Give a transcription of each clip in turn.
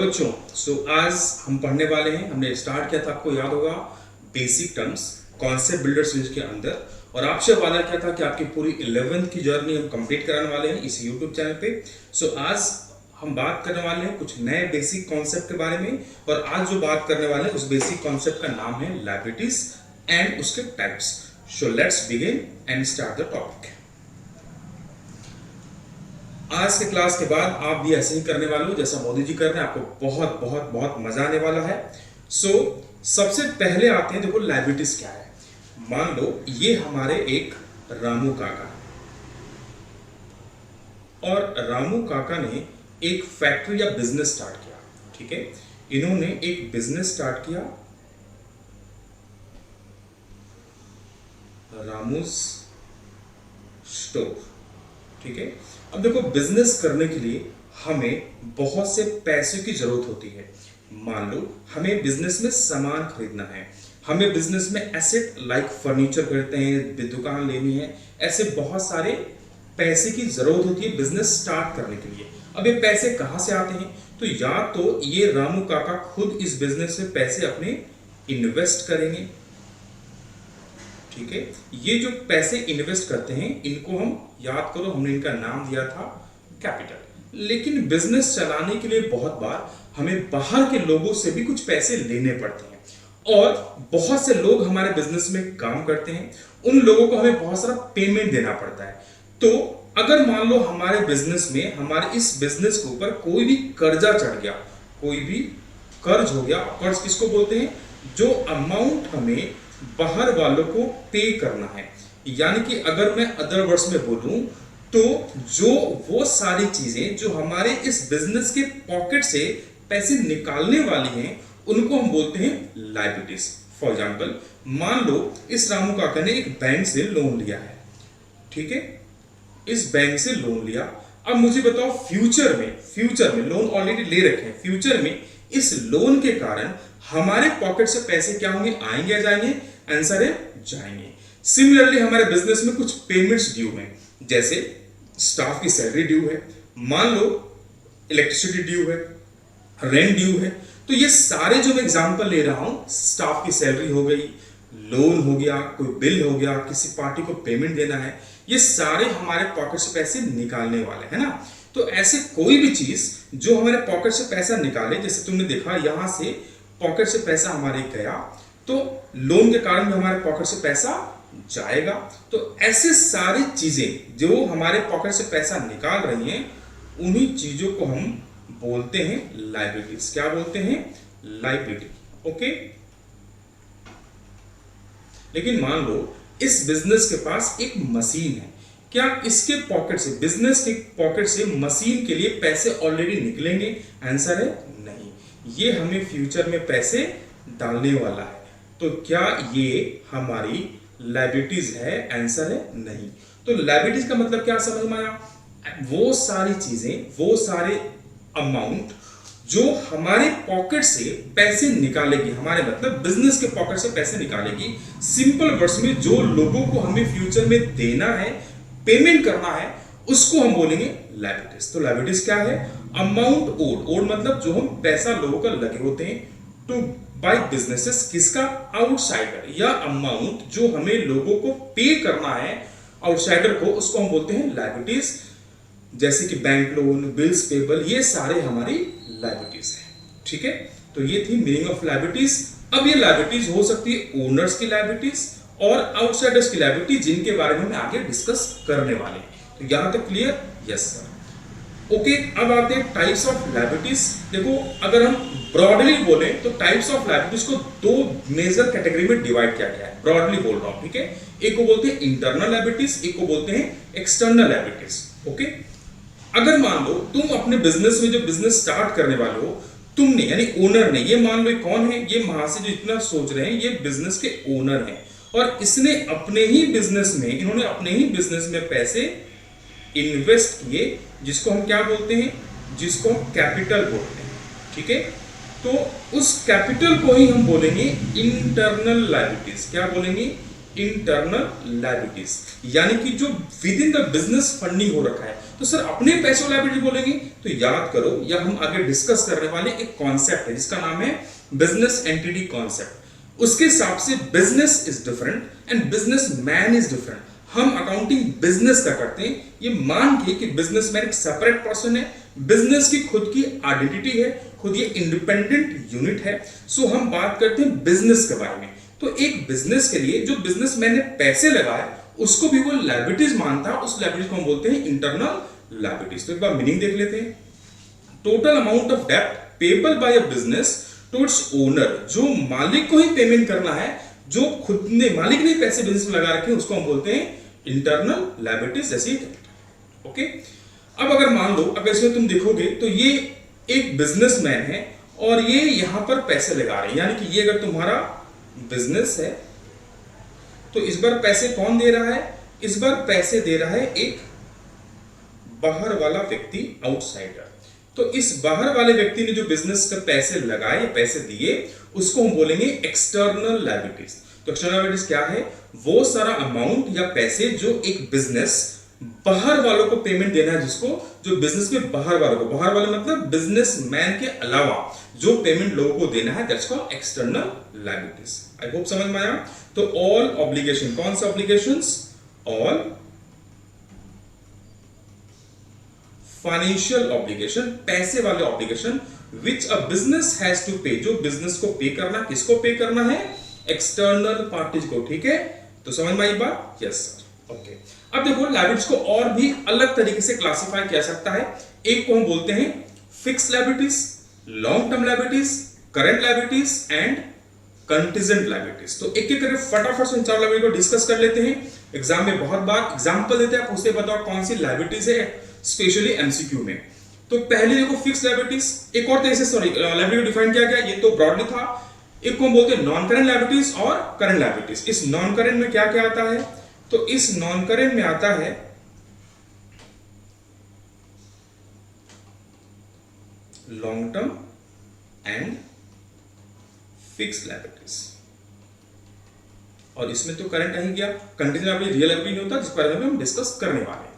बच्चों, आज हम पढ़ने वाले हैं। हमने स्टार्ट किया था, आपको याद होगा, basic terms concept builder series के अंदर, और आपसे वादा किया था कि आपकी पूरी 11th की जर्नी हम कंप्लीट कराने वाले हैं इस यूट्यूब चैनल पे। आज हम बात करने वाले हैं कुछ नए बेसिक कॉन्सेप्ट के बारे में, और आज जो बात करने वाले हैं उस बेसिक कॉन्सेप्ट का नाम है लायबिलिटीज एंड उसके types. So let's begin and start the topic. आज के क्लास के बाद आप भी ऐसे ही करने वाले हो जैसा मोदी जी कर रहे हैं, आपको बहुत बहुत बहुत मजा आने वाला है। सबसे पहले आते हैं, देखो लायबिलिटीज क्या है। मान लो ये हमारे एक रामू काका, और रामू काका ने एक फैक्ट्री या बिजनेस स्टार्ट किया। ठीक है, इन्होंने एक बिजनेस स्टार्ट किया, रामूस स्टोव। ठीक है, अब देखो बिजनेस करने के लिए हमें बहुत से पैसे की जरूरत होती है। मान लो हमें बिजनेस में सामान खरीदना है, हमें बिजनेस में एसेट लाइक फर्नीचर खरीदते हैं, दुकान लेनी है, ऐसे बहुत सारे पैसे की जरूरत होती है बिजनेस स्टार्ट करने के लिए। अब ये पैसे कहाँ से आते हैं? तो या तो ये रामू काका खुद इस बिजनेस में पैसे अपने इन्वेस्ट करेंगे। ठीक है, ये जो पैसे इन्वेस्ट करते हैं इनको हम याद करो, हमने इनका नाम दिया था कैपिटल। लेकिन बिजनेस चलाने के लिए बहुत बार हमें बाहर के लोगों से भी कुछ पैसे लेने पड़ते हैं, और बहुत से लोग हमारे बिजनेस में काम करते हैं, उन लोगों को हमें बहुत सारा पेमेंट देना पड़ता है। तो अगर मान लो हमारे बिजनेस में, हमारे इस बिजनेस के ऊपर कोई भी कर्जा चढ़ गया, कोई भी कर्ज हो गया, कर्ज किसको बोलते हैं? जो अमाउंट हमें बाहर वालों को पे करना है। यानी कि अगर मैं अदर वर्ड्स में बोलूं तो जो वो सारी चीजें जो हमारे इस बिजनेस के पॉकेट से पैसे निकालने वाली हैं, उनको हम बोलते हैं लायबिलिटीज। फॉर एग्जांपल, मान लो इस रामू काका ने एक बैंक से लोन लिया है। ठीक है, इस बैंक से लोन लिया। अब मुझे बताओ, फ्यूचर में लोन ऑलरेडी ले रखे हैं, फ्यूचर में इस लोन के कारण हमारे पॉकेट से पैसे क्या होंगे? आएंगे या जाएंगे? आंसर है जाएंगे। सिमिलरली हमारे बिजनेस में कुछ पेमेंट्स ड्यू हैं, जैसे स्टाफ की सैलरी ड्यू है, मान लो इलेक्ट्रिसिटी ड्यू है, रेंट ड्यू है। तो ये सारे जो मैं एग्जांपल ले रहा हूं, स्टाफ की सैलरी हो गई, लोन हो गया, कोई बिल हो गया, किसी पार्टी को पेमेंट देना है, ये सारे हमारे पॉकेट से पैसे निकालने वाले हैं ना। तो ऐसे कोई भी चीज जो हमारे पॉकेट से पैसा निकाले, जैसे तुमने देखा यहां से पॉकेट से पैसा हमारे गया, तो लोन के कारण भी हमारे पॉकेट से पैसा जाएगा। तो ऐसे सारी चीजें जो हमारे पॉकेट से पैसा निकाल रही हैं, उन्हीं चीजों को हम बोलते हैं लायबिलिटीज। क्या बोलते हैं? लायबिलिटी। ओके, लेकिन मान लो इस बिजनेस के पास एक मशीन है, क्या इसके पॉकेट से, बिजनेस के पॉकेट से मशीन के लिए पैसे ऑलरेडी निकलेंगे? आंसर है नहीं, ये हमें फ्यूचर में पैसे डालने वाला है। तो क्या ये हमारी लायबिलिटीज है? आंसर है नहीं। तो लायबिलिटीज का मतलब क्या समझ में आया? वो सारी चीजें, वो सारे अमाउंट जो हमारे पॉकेट से पैसे निकालेगी, हमारे मतलब बिजनेस के पॉकेट से पैसे निकालेगी। सिंपल वर्ड्स में जो लोगों को हमें फ्यूचर में देना है, पेमेंट करना है, उसको हम बोलेंगे लायबिलिटीज। तो लायबिलिटीज क्या है? अमाउंट ओड मतलब जो हम पैसा लोगों का लगे होते हैं टू बाय बिजनेसेस, किसका? आउटसाइडर, या अमाउंट जो हमें लोगों को पे करना है आउटसाइडर को, उसको हम बोलते हैं लायबिलिटीज। जैसे कि बैंक लोन, बिल्स पेबल, ये सारे हमारी लायबिलिटीज है। ठीक है, तो ये थी मीनिंग ऑफ लायबिलिटीज। अब ये लायबिलिटीज हो सकती है ओनर्स की लायबिलिटीज और आउटसाइडर्स की लायबिलिटी, जिनके बारे में हम आगे डिस्कस करने वाले हैं। तो यहां तक क्लियर? Yes sir. ओके, अब आते हैं टाइप्स ऑफ लायबिलिटीज। देखो, अगर हम ब्रॉडली बोले तो टाइप्स ऑफ लायबिलिटीज को दो मेजर कैटेगरी में डिवाइड किया गया है। ब्रॉडली बोल रहा हूं, ठीक है। एक को बोलते हैं इंटरनल लायबिलिटीज, एक को बोलते हैं एक्सटर्नल लायबिलिटीज। ओके, अगर मान लो तुम अपने बिजनेस में जो बिजनेस स्टार्ट करने वाले हो, तुमने यानी ओनर ने, ये मान लो कौन है? ये महाशय जो इतना सोच रहे हैं, ये बिजनेस के ओनर हैं, और इसने अपने ही बिजनेस में, इन्होंने अपने ही बिजनेस में पैसे इन्वेस्ट किए, जिसको हम क्या बोलते हैं? जिसको हम कैपिटल बोलते हैं। ठीक है, तो उस कैपिटल को ही हम बोलेंगे इंटरनल लायबिलिटीज। क्या बोलेंगे? इंटरनल लायबिलिटीज, यानी कि जो with in the business funding हो रखा है। तो सर अपने पैसों लायबिलिटी बोलेंगे तो याद करो, या हम आगे डिस्कस करने वाले एक कॉन्सेप्ट है जिसका नाम है बिजनेस एंटिटी कॉन्सेप्ट। उसके हिसाब से business is different and business man is different. हम अकाउंटिंग बिजनेस का करते हैं ये मान के कि बिजनेसमैन एक सेपरेट पर्सन है, बिजनेस की खुद की आइडेंटिटी है, खुद ये इंडिपेंडेंट यूनिट है। सो हम बात करते हैं बिजनेस के बारे में। तो एक बिजनेस के लिए जो बिजनेसमैन ने पैसे लगाए उसको भी वो लायबिलिटीज मानता है, उस लायबिलिटीज को हम बोलते हैं इंटरनल लायबिलिटीज। तो एक बार मीनिंग देख लेते हैं। टोटल अमाउंट ऑफ डेब्ट payable by a business towards owner, जो मालिक को ही पेमेंट करना है, जो खुद ने मालिक ने पैसे बिजनेस में लगा रखे हैं, उसको हम बोलते हैं इंटरनल लायबिलिटीज जैसी। ओके, अब अगर मान लो, अगर इसमें तुम देखोगे तो ये एक बिजनेसमैन है और ये यहां पर पैसे लगा रहे हैं, यानी कि ये अगर तुम्हारा बिजनेस है तो इस बार पैसे कौन दे रहा है? इस बार पैसे दे रहा है एक बाहर वाला व्यक्ति, आउटसाइडर। तो इस बाहर वाले व्यक्ति ने जो बिजनेस का पैसे लगाए, पैसे दिए, उसको हम बोलेंगे एक्सटर्नल लायबिलिटीज। तो एक्सटर्नल लायबिलिटीज क्या है? वो सारा अमाउंट या पैसे जो एक बिजनेस बाहर वालों को पेमेंट देना है, जिसको जो बिजनेस में बाहर वालों को, बाहर वाले मतलब बिजनेसमैन के अलावा जो पेमेंट लोगों को देना है, that's called external liabilities. I hope समझ में आया। तो ऑल ऑब्लिगेशन, कौन सा ऑब्लिगेशंस? ऑल फाइनेंशियल ऑब्लिगेशन, पैसे वाले obligation which a business has to pay, जो बिजनेस को पे करना, किसको पे करना है? एक्सटर्नल पार्टीज को। ठीक है, तो समझ में आई बात? Yes sir. ओके, अब देखो लायबिलिटीज को और भी अलग तरीके से क्लासिफाई किया सकता है। एक को हम बोलते हैं fix liabilities, long term liabilities, current liabilities and contingent liabilities. तो एक एक करके फटाफट से इन चार लायबिलिटी को डिस्कस कर लेते हैं। एग्जाम में बहुत बार एग्जांपल देते हैं, पूछते बताओ कौन सी लायबिलिटीज है, स्पेशली एमसीक्यू में। तो पहले देखो फिक्स लायबिलिटीज, एक और तरीके से लायबिलिटी डिफाइन किया गया, ये तो ब्रॉडली था। एक को हम बोलते हैं नॉन करंट लायबिलिटीज और करंट लायबिलिटीज। इस नॉन करंट में क्या क्या आता है? तो इस नॉन करंट में आता है long term and fix liabilities, और इसमें तो करंट आ ही गया। कंटीजेंट लायबिलिटी रियल लायबिलिटी नहीं होता, जिस बारे में हम डिस्कस करने वाले हैं।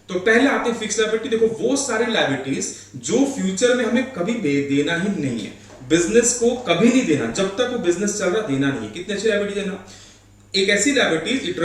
तो पहले आते हैं फिक्स लायबिलिटी। देखो वो सारे लायबिलिटीज जो फ्यूचर में हमें कभी देना ही नहीं है, बिजनेस को कभी नहीं देना, जब तक वो बिजनेस चल रहा देना नहीं है। कितने अच्छी लायबिलिटी देना? एक ऐसी liabilities, it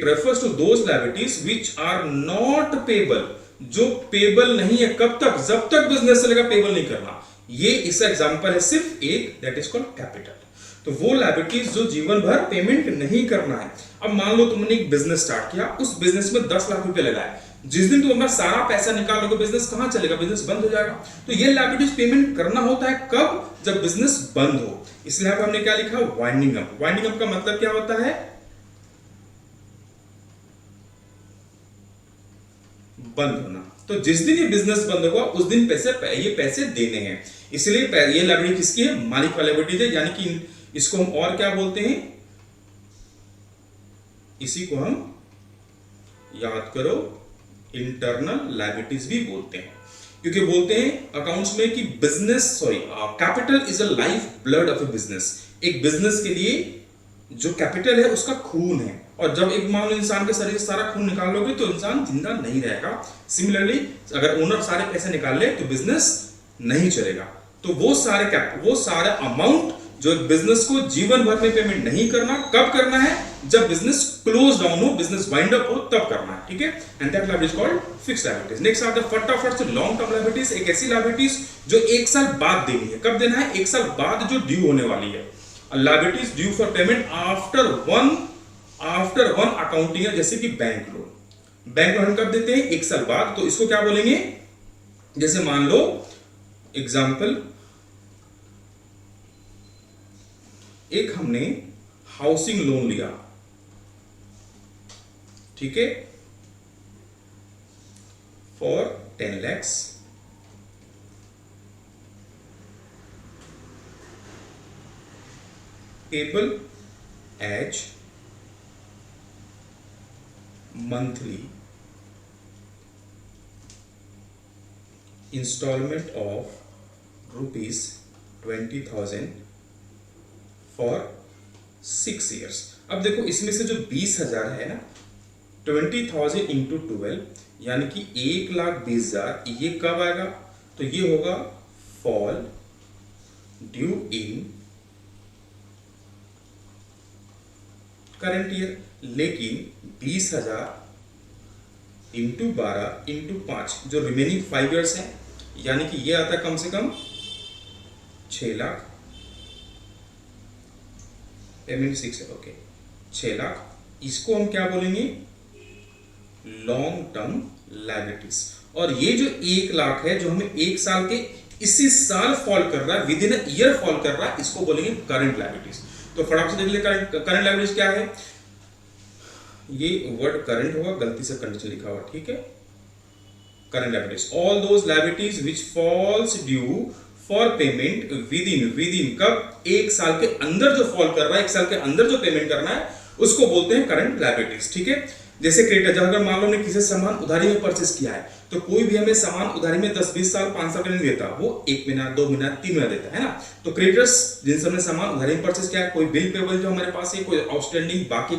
refers to those liabilities which are not payable, जो पेबल नहीं है। कब तक? जब तक बिजनेस चलेगा पेबल नहीं करना। ये इसका एग्जांपल है सिर्फ एक, दैट इज कॉल्ड कैपिटल। तो वो लायबिलिटीज जो जीवन भर पेमेंट नहीं करना है। अब मान लो तुमने एक बिजनेस स्टार्ट किया, उस बिजनेस में 10 लाख रुपए लगाए, जिस दिन तुम अपना सारा पैसा निकाल लोगे बिजनेस कहां चलेगा? बिजनेस बंद हो जाएगा। तो ये लायबिलिटीज पेमेंट करना होता है कब? जब बिजनेस बंद हो। इसलिए यहां पर हमने क्या लिखा? Winding up. वाइंडिंग अप का मतलब क्या होता है? बंद होना। तो जिस दिन ये बिजनेस बंद होगा उस दिन ये पैसे देने हैं। इसलिए ये लायबिलिटी किसकी है? मालिक वाली लायबिलिटी है, यानी कि इसको हम और क्या बोलते हैं? इसी को हम याद करो इंटरनल लायबिलिटीज भी बोलते हैं, क्योंकि बोलते हैं अकाउंट्स में कि capital is a life blood of A business. एक बिजनेस के लिए जो कैपिटल है उसका खून है, और जब एक मान लो इंसान के शरीर से सारा खून निकाल लोगे तो इंसान जिंदा नहीं रहेगा। सिमिलरली अगर ओनर सारे पैसे निकाल ले तो बिजनेस नहीं चलेगा। तो वो सारे अमाउंट जो एक बिजनेस को जीवन भर में पेमेंट नहीं करना, कब करना है? जब बिजनेस क्लोज डाउन हो, बिजनेस वाइंड अप हो, तब करना है। ठीक है, and that liability is called fixed liabilities. Next आता है फटाफट से लॉन्ग टर्म लायबिलिटीज। एक ऐसी लायबिलिटीज जो 1 साल बाद देनी है। कब देना है? 1 साल बाद जो ड्यू होने वाली है। Liabilities due for payment after one accounting है, जैसे कि बैंक लोन। बैंक लोन कब देते हैं? 1 साल बाद। तो इसको क्या बोलेंगे? जैसे मान लो एग्जांपल, एक हमने हाउसिंग लोन लिया, ठीक है, for 10 lakhs, payable as monthly installment of rupees 20,000 for 6 years. अब देखो इसमें से जो 20,000 है ना, 20,000 इंटू 12 यानी कि 1,20,000, ये कब आएगा? तो ये होगा फॉल ड्यू इन करंट ईयर। लेकिन 20,000 इंटू 12 इंटू 5 जो रिमेनिंग 5 ईयर्स है, यानी कि ये आता है कम से कम 6 लाख। पेमेंट 6 है, ओके, 6 लाख। इसको हम क्या बोलेंगे? Long term liabilities. और ये जो 1 लाख है जो हमें 1 साल के इसी साल फॉल कर रहा है, with in a year fall कर रहा है, इसको बोलेंगे करंट लायबिलिटीज। तो फटाफट से देख ले करंट लायबिलिटीज क्या है। ये वर्ड करंट होगा, गलती से कंडीशन लिखा हुआ, ठीक है। Current liabilities, all those liabilities which falls due for payment within कब? 1 साल के अंदर जो फॉल कर रहा है, 1 साल के अंदर जो पेमेंट करना है, उसको बोलते हैं करंट लायबिलिटीज, ठीक है। जैसे क्रेडिटर, जहां अगर मान लो हमने किसी सामान उधारी में परचेस किया है, तो कोई भी हमें सामान उधारी में 10, 20 साल, 5 साल का नहीं देता, वो 1 महीना, 2 महीना, 3 महीना देता है ना। तो क्रेडिटर्स जिनसे हमने सामान उधारी में परचेस किया है, कोई बिल पेबल जो हमारे पास है, कोई आउटस्टैंडिंग बाकी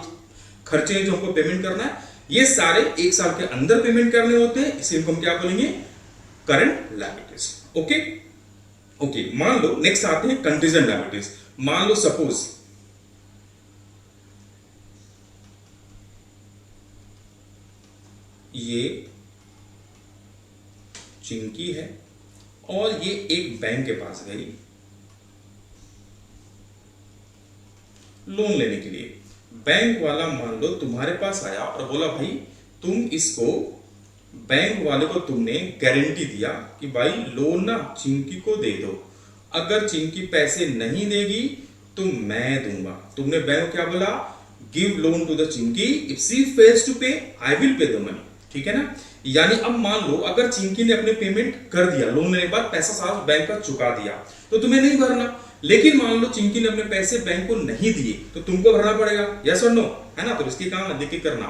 खर्चे हैं जो हमको पेमेंट करना है, ये सारे 1 साल के अंदर पेमेंट करने होते हैं, इसलिए हम क्या बोलेंगे? Current liabilities, okay. ओके, मान लो नेक्स्ट आते हैं कंटीजेंट लायबिलिटीज। मान लो सपोज ये चिंकी है और ये एक बैंक के पास गई लोन लेने के लिए। बैंक वाला मान लो तुम्हारे पास आया और बोला भाई तुम इसको, बैंक वाले को तुमने गारंटी दिया कि भाई लोन ना चिंकी को दे दो, अगर चिंकी पैसे नहीं देगी तो मैं दूंगा। तुमने बैंक को क्या बोला? Give loan to the Chinki, if she fails to pay I will pay the money, ठीक है ना। यानी अब मान लो अगर चिंकी ने अपने पेमेंट कर दिया, लोन लेने के बाद पैसा सारा बैंक का चुका दिया, तो तुम्हें नहीं भरना। लेकिन मान लो चिंकी ने अपने पैसे बैंक को नहीं दिए, तो तुमको भरना पड़ेगा, यस और नो, है ना। तो इसकी काम देख के करना।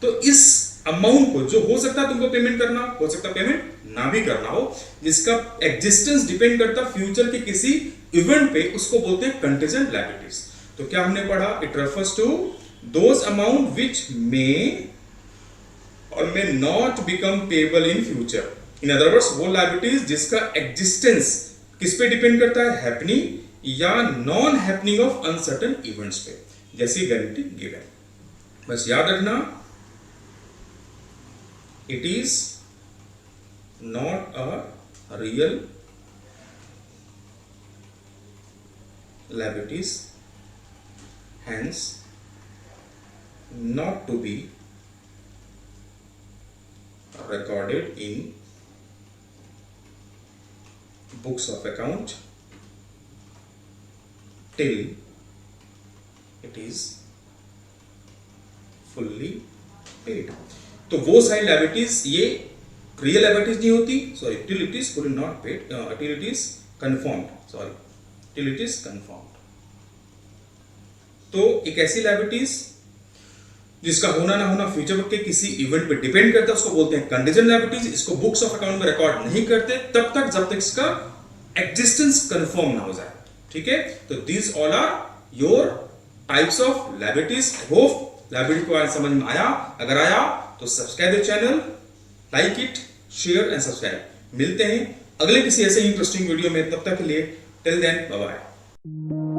तो इस अमाउंट को, जो हो सकता है तुमको पेमेंट करना, हो सकता है पेमेंट ना भी करना हो, जिसका एग्जिस्टेंस डिपेंड करता फ्यूचर के किसी इवेंट पे, उसको बोलते हैं कंटीजेंट लायबिलिटीज। तो क्या हमने पढ़ा? It refers to those amount which may or may not become payable in future. In other words, वो लायबिलिटीज जिसका एग्जिस्टेंस किस पे डिपेंड करता है? हैपनिंग या non happening of uncertain events पे, जैसी गारंटी गिवन। बस याद रखना, it is not a real liabilities, hence not to be recorded in books of account till it is fully paid। तो वो सारी लायबिलिटीज ये रियल लायबिलिटीज नहीं होती, sorry, till it is fully not paid, till it is confirmed, sorry, till it is confirmed. तो एक ऐसी liabilities जिसका होना ना होना फ्यूचर के किसी इवेंट पे डिपेंड करता है, उसको बोलते हैं कंटीजेंट लायबिलिटीज। इसको बुक्स ऑफ अकाउंट में रिकॉर्ड नहीं करते तब तक जब तक इसका एग्जिस्टेंस कंफर्म ना हो जाए, ठीक है। तो these all are your types of liabilities. Hope liability को आज समझ में आया। अगर आया तो subscribe the channel, like it, share and subscribe. मिलते हैं अगले किसी ऐसे इंटरेस्टिंग वीडियो में, तब तक के लिए टिल देन बाय बाय।